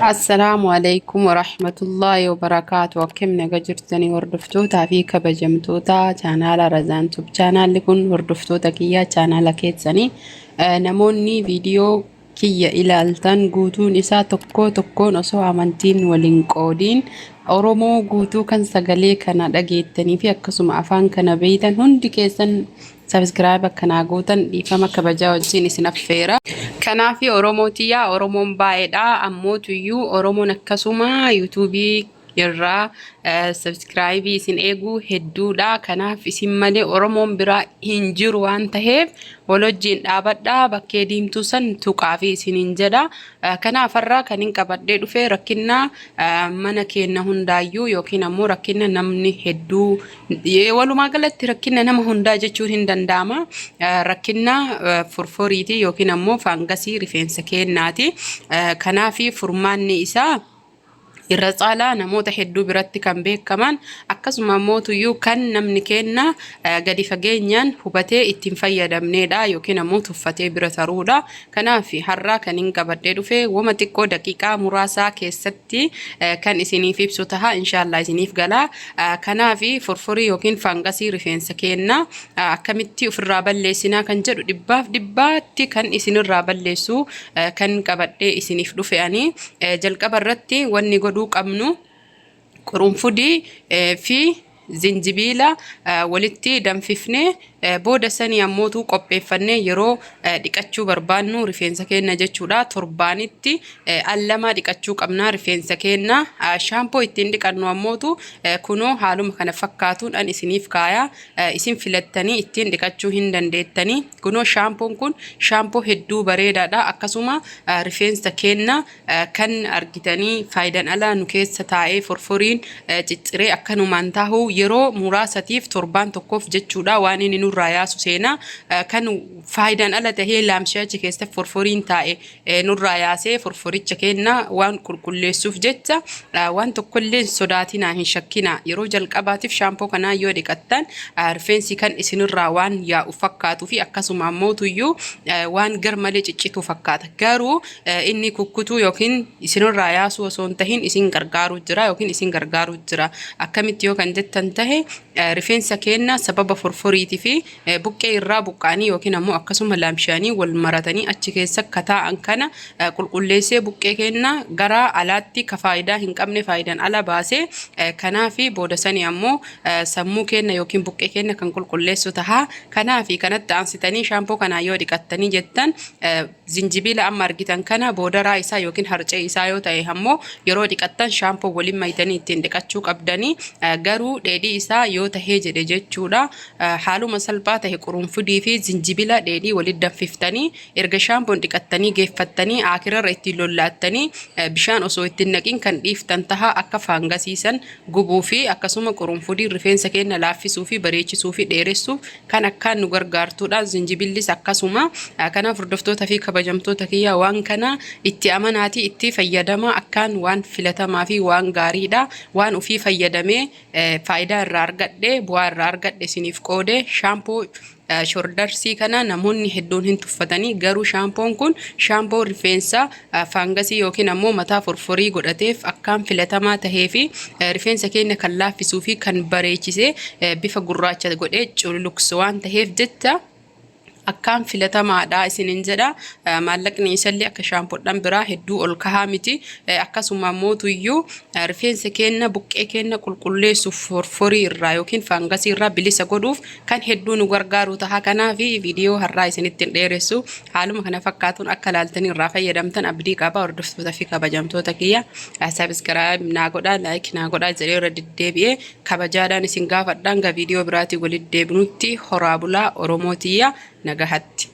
السلام عليكم ورحمة الله وبركاته. وكم نجرتني وردفتوتا في كبجمتوتا channel رزان توب channel لكن وردفتوتا كيا channel كيتسني نموني فيديو كيا إلى التن قوتون إسا تكو نسو عمانتين ولنقودين أورومو قوتو كان سغالي كان دقيتني في أكسوم أفان كان بيتن هندي كيسن سبسكرايب كان قوتن إفاما كبجا وجين سنفيرا كنافي أوروموتيا أورومون بايدا أموتيو أورومون akkasuma يوتيوبي irraa subscribe isin eegu hedduudha. Kanaaf isin malee Oromoon biraa hin jiru waan ta'eef walojjiin dhaabadhaa bakkee diimtuu san tuqaa fi isinin jedha. Kanaaf har'aa kan hin qabadhee dhufee rakkina mana keenya hundaayyuu yookiin ammoo rakkina namni hedduu walumaa galatti rakkina nama hundaa jechuun hin danda'ama. Rakkina furfuriiti yookiin ammoo faangasii rifeensa keenyaati. Kanaaf furmaanni isaa irra caalaa namoota hedduu biratti kan beekaman akkasuma mootuyyuu kan namni kenna gadi fageenyaan hubatee ittiin fayyadamneedha yookiin ammoo tuffatee bira taruudha. Kanaaf har'aa kan hin qabadhee dhufee wama xiqqoo daqiiqaa muraasaa keessatti kan isiniif ibsu taha inshallah isiniif gala. Kanaaf furfurii yookiin faangasii rifeensa keenna akkamitti ofirraa balleessinaa kan jedhu dhibbaatti kan isinirraa balleessu kan qabadhee isiniif dhufe ani jalqaba irratti wanni godhuu qabnu qurunfudii fi zinjibila walitti danfifne booda sanii ammootu qopheeffannee yeroo dhiqachuu barbaannu rifeensa keenya jechuudha. Torbaanitti allama dhiqachuu qabna rifeensa keenya. Shaampoo ittiin dhiqannu ammootu kunoo haaluma kana fakkaatuun an isiniif kaaya isin filattanii ittiin dhiqachuu hin dandeettanii. Kunoo shaampoon kun shaampoo hedduu bareedaadha. Akkasuma rifeensa keenya kan argitanii faayidaan alaa nu keessa taa'ee furfuriin cicciree akkanumaan taa'u yeroo muraasatiif torbaan tokkoof jechuudha waan inni nurraa yaasu seenaa kan faayidaan ala tahee laamshachi keessa furfuriin taa'e nurraa yaasee furfuricha kenna waan qulqulleessuuf jecha waan tokkollee sodaatinaa hin shakkina. Yeroo jalqabaatiif shaampoo kanaa yoo dhiqattan rifeensi kan isinirraa waan yaa'u fakkaatuu fi akkasuma ammootuyyuu waan garmalee ciccituu fakkaata. Garuu inni kukkutuu yookiin isinirraa yaasu osoo hin tahin isin gargaaruu jira yookiin isin gargaaruu jira. Akkamitti yoo kan jettan tahe rifeensa keenya sababa furfuriitii fi buqqee irraa buqqaanii yookiin ammoo akkasuma laamshaanii wal maratanii achi keessa kataa'an kana qulqulleessee buqqee keenya gara alaatti ka faayidaa hin qabne faayidaan ala baasee kanaafi booda sanii ammoo sammuu keenya yookiin buqqee keenya kan qulqulleessu taha. Kanaafi kanatti aansitanii shaampoo kanaa yoo dhiqattanii jettan zinjibila amma argitan kana boodaraa isaa yookiin harcee isaa yoo ta'e ammoo yeroo dhiqattan shaampoo waliin maytanii ittiin dhiqachuu qabdanii. Garuu dheedhii isaa yoo tahee jedhe jechuudha haaluma salphaa tahe qurunfudii fi zinjibila dheedhii walitti danfiftanii erga shaampoon dhiqattanii geeffattanii akirarra ittiin lollaattanii bishaan osoo ittiin naqin kan dhiiftan taha akka faangasiisan gubuu fi akkasuma qurunfudii rifeensa keenya laaffisuu fi bareechisuu fi dheeressuuf kan akkaan nu gargaartuudha. Zinjibillis akkasuma. Kanaaf hordoftoota fi kabajamtoota kiyya waan kana itti amanaati itti fayyadama akkaan waan filatamaa fi waan gaariidha. Waan ofii fayyadamee faayidaa irraa argadhe bu'aa irraa argadhe isiniif qoode shaampoo shoordarsii kana namoonni hedduun hin tuffatanii garuu shaampoon kun shaampoo rifeensa faangasii yookiin ammoo mataa furfurii godhateef akkaan filatamaa tahee fi rifeensa keenya kan laaffisuu fi kan bareechisee bifa gurraacha godhee cululuqsu waan taheef jecha akkaan filatamaadha isinin jedha. Maallaqni isallee akka shaampoodhaan biraa hedduu ol kahaa miti. Akkasuma mootuyyuu rifeensa keenya buqqee keenya qulqulleessuuf furfurii irraa yookiin faangasii irraa bilisa godhuuf kan hedduu nu gargaaru taha. Kanaaf viidiyoo har'aa isinitti dheeressu haaluma kana fakkaatuun akka laaltanii irraa fayyadamtan abdii qaba. Hordoftoota fi kabajamtoota kiyya subscribe naa godhaa like naa godhaa jedhee irra deddeebi'ee kabajaadhaan isin gaafadhaan ga viidiyoo biraatii walitti deebinutti horaa bulaa Oromootiyya nagahatti.